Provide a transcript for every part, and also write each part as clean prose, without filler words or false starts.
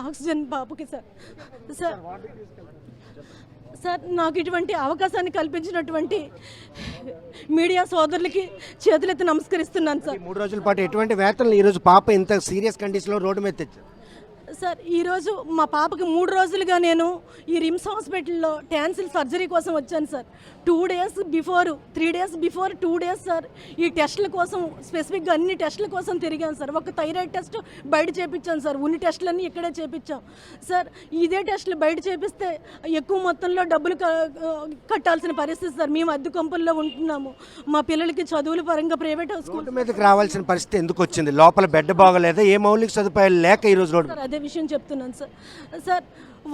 Oxygen బాబుకి sir. Sir sir నాకు ఇటువంటి అవకాశాన్ని కల్పించినటువంటి మీడియా సోదరులకి చేతులెత్తి నమస్కరిస్తున్నాను సార్. 3 రోజుల పాటు ఎటువంటి వేతనలు ఈరోజు పాప ఇంత సీరియస్ కండిషన్లో రోడ్డు మీద తెచ్చారు? సార్ ఈరోజు మా పాపకి 3 రోజులుగా నేను ఈ రిమ్స్ హాస్పిటల్లో ట్యాన్సిల్ సర్జరీ కోసం వచ్చాను sir. 2 days before 3 days before 2 days sir ఈ టెస్టుల కోసం స్పెసిఫిక్గా అన్ని టెస్టుల కోసం తిరిగాను సార్. ఒక థైరాయిడ్ టెస్ట్ బయట చేయించాను సార్. ఉన్ని టెస్టులన్నీ ఇక్కడే చేయించాం సార్. ఇదే టెస్టులు బయట చేపిస్తే ఎక్కువ మొత్తంలో డబ్బులు కట్టాల్సిన పరిస్థితి సార్. మేము అద్దె కంపుల్లో ఉంటున్నాము. మా పిల్లలకి చదువుల పరంగా ప్రైవేట్ స్కూల్ రోడ్డు మీదకి రావాల్సిన పరిస్థితి ఎందుకు వచ్చింది? లోపల బెడ్ బాగోలేదా? ఏ మౌలిక సదుపాయాలు లేక ఈరోజు రోడ్డు? సార్ అదే విషయం చెప్తున్నాను సార్. సార్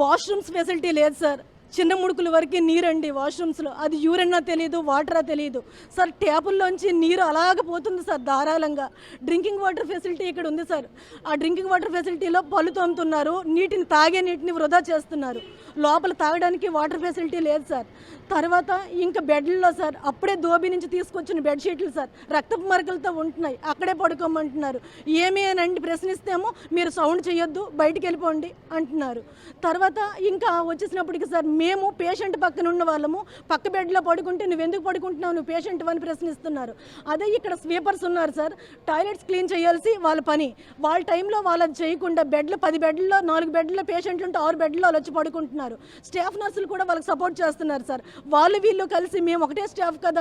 వాష్రూమ్స్ ఫెసిలిటీ లేదు సార్. చిన్న ముడుకుల వరకు నీరండి వాష్రూమ్స్లో. అది యూరినా తెలియదు, వాటరా తెలియదు సార్. ట్యాపుల్లోంచి నీరు అలాగ పోతుంది సార్ ధారాళంగా. డ్రింకింగ్ వాటర్ ఫెసిలిటీ ఇక్కడ ఉంది సార్. ఆ డ్రింకింగ్ వాటర్ ఫెసిలిటీలో పళ్ళు తోముతున్నారు, నీటిని తాగే నీటిని వృధా చేస్తున్నారు. లోపల తాగడానికి వాటర్ ఫెసిలిటీ లేదు సార్. తర్వాత ఇంకా బెడ్లలో సార్ అప్పుడే దోబి నుంచి తీసుకొచ్చిన బెడ్షీట్లు సార్ రక్తపు మరకలతో ఉంటున్నాయి. అక్కడే పడుకోమంటున్నారు. ఏమి అని అండి ప్రశ్నిస్తేమో మీరు సౌండ్ చేయొద్దు, బయటికి వెళ్ళిపోండి అంటున్నారు. తర్వాత ఇంకా వచ్చేసినప్పటికీ సార్ మేము పేషెంట్ పక్కన ఉన్న వాళ్ళము పక్క బెడ్లో పడుకుంటే నువ్వు ఎందుకు పడుకుంటున్నావు, నువ్వు పేషెంట్ అని ప్రశ్నిస్తున్నారు. అదే ఇక్కడ స్వీపర్స్ ఉన్నారు సార్. టాయిలెట్స్ క్లీన్ చేయాల్సి వాళ్ళ పని. వాళ్ళ టైంలో వాళ్ళది చేయకుండా బెడ్లు 10 బెడ్లలో 4 బెడ్లలో పేషెంట్లు ఉంటే 6 బెడ్లలో వాళ్ళు వచ్చి పడుకుంటున్నారు. స్టాఫ్ నర్సులు కూడా వాళ్ళకి సపోర్ట్ చేస్తున్నారు సార్. వాళ్ళు వీళ్ళు కలిసి మేము ఒకటే స్టాఫ్ కదా